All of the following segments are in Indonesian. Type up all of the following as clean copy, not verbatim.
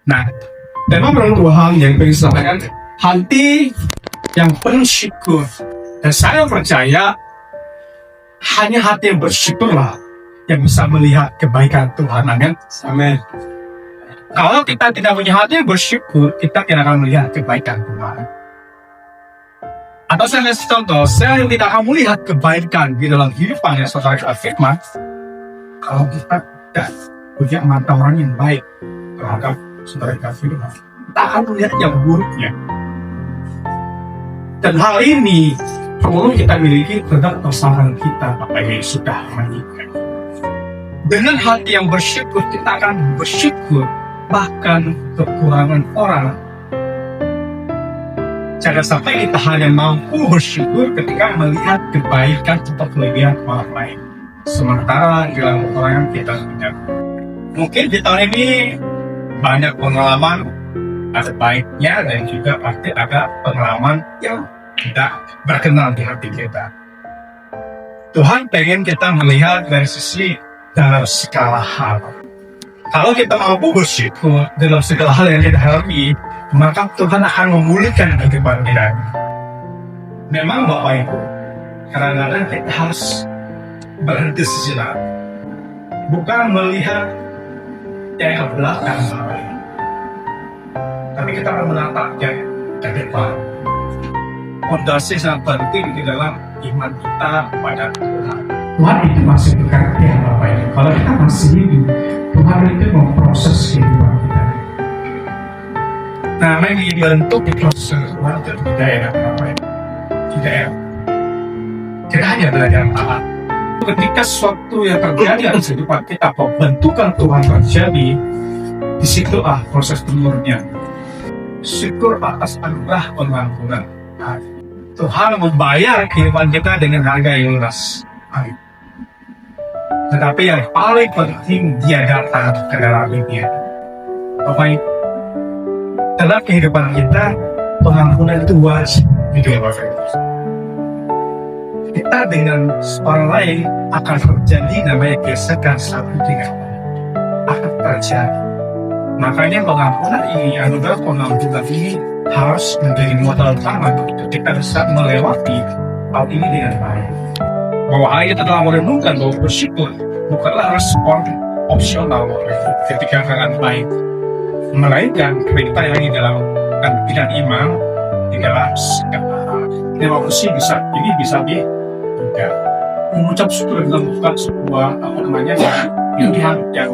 Nah, memang ada dua hal yang ingin saya sampaikan. Hati yang penuh syukur. Dan saya percaya hanya hati yang bersyukurlah yang bisa melihat kebaikan Tuhan. Amin. Amin. Kalau kita tidak punya hati yang bersyukur, kita tidak akan melihat kebaikan Tuhan. Atau saya kasih contoh, saya yang tidak akan melihat kebaikan di dalam kehidupan yang saudara firman, kalau kita tidak punya mata orang yang baik terhadap saudara firman, kita akan melihat yang buruknya. Dan hal ini perlu kita miliki terhadap pasangan kita apa yang sudah menikah. Dengan hati yang bersyukur, kita akan bersyukur bahkan kekurangan orang. Jangan sampai kita hanya mampu bersyukur ketika melihat kebaikan atau kelebihan orang lain. Sementara dalam orang yang kita punya. Mungkin di tahun ini banyak pengalaman, ada baiknya dan juga pasti ada pengalaman yang tidak berkenan di hati kita. Tuhan pengen kita melihat dari sisi dalam segala hal. Kalau kita mampu bersyukur dalam segala hal yang kita alami, maka Tuhan akan memulihkan kehidupan kita. Memang Bapak Ibu, kadang-kadang kita harus berhenti sejenak, bukan melihat yang ke belakang, tapi kita akan menatap yang ke depan. Fondasi sangat penting di dalam iman kita kepada Tuhan. Tuhan itu masih berkati ya Bapak Ibu. Kalau kita masih hidup, Tuhan itu memproses kehidupan kita. Nah, memang dibentuk di proses Tuhan itu tidak enak Bapak Ibu. Tidak enak. Kita hanya belajar taat. Ketika sesuatu yang terjadi dalam kehidupan kita, pembentukan Tuhan terjadi, di situ proses penurunnya. Syukur atas anugerah pengampunan. Tuhan membayar kehidupan kita dengan harga yang lunas. Tetapi yang paling penting, dia datang ke dalam dunia. Bapak Ibu, dalam kehidupan kita, pengampunan itu wajib di dalam Bapak Ibu. Kita dengan orang lain akan terjadi namanya gesekan satu dengan lain. Akan terjadi. Makanya pengampunan ini, anugerah pengampunan ini harus menjadi modal utama untuk kita bisa melewati hal ini dengan baik. Bahwa hal kita telah merenungkan bahwa bersyukur bukanlah respon opsional ketika keadaan baik, melainkan perintah yang di dalam bidang iman di dalam segala hal. Demokrasi bisa ini bisa juga mengucap syukur dalam bukan sebuah pilihan yang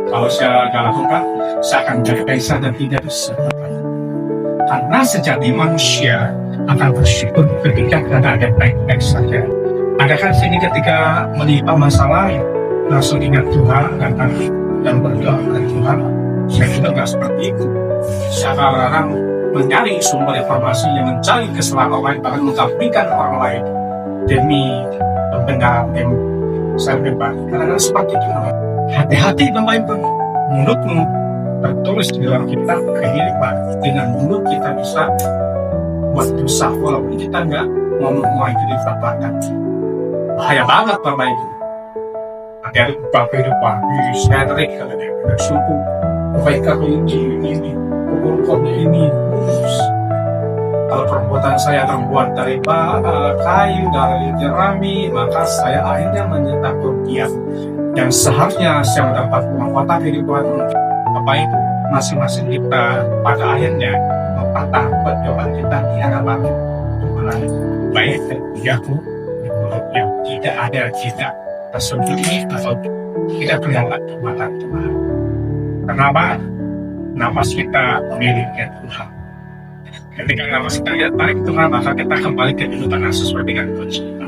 kalau saya lakukan saya akan menjadi kaisar dan tidak bisa. Karena sejati manusia akan bersyukur ketika ada baik-baik saja. Adakah sini ketika menimpa masalah langsung ingat Tuhan dan berdoa kepada Tuhan? Saya juga nggak seperti itu. Saya kadang mencari sumber informasi yang mencari kesalahan orang lain, bahkan mengkampikan orang lain demi pembenaran yang saya bebas. Karena seperti itu. Hati-hati Bapak Ibu, mulutmu tertulis di dalam kitab kehidupan. Dengan mulut kita bisa buat dosa walaupun kita nggak ngomong itu dikatakan. Bahaya banget Bapak Ibu. Nanti ada beberapa kehidupan diri saya tarik kalau dia tidak suku kebaikan ini hukumnya ini. Kalau perbuatan saya terbuat dari kayu, dari jerami, maka saya akhirnya menyetak kerugian. Yang seharusnya saya mendapat penguatan kehidupan Bapak Ibu, masing-masing kita pada akhirnya mempatah perjuangan kita di hadapan Tuhan. Baik dan jatuh yang tidak ada tidak tersembunyi atau tidak kelihatan mata Tuhan. Kenapa? Napas kita memiliki Tuhan. Ketika napas kita lihat baik Tuhan, maka kita kembali ke kehidupan sesuai dengan Tuhan.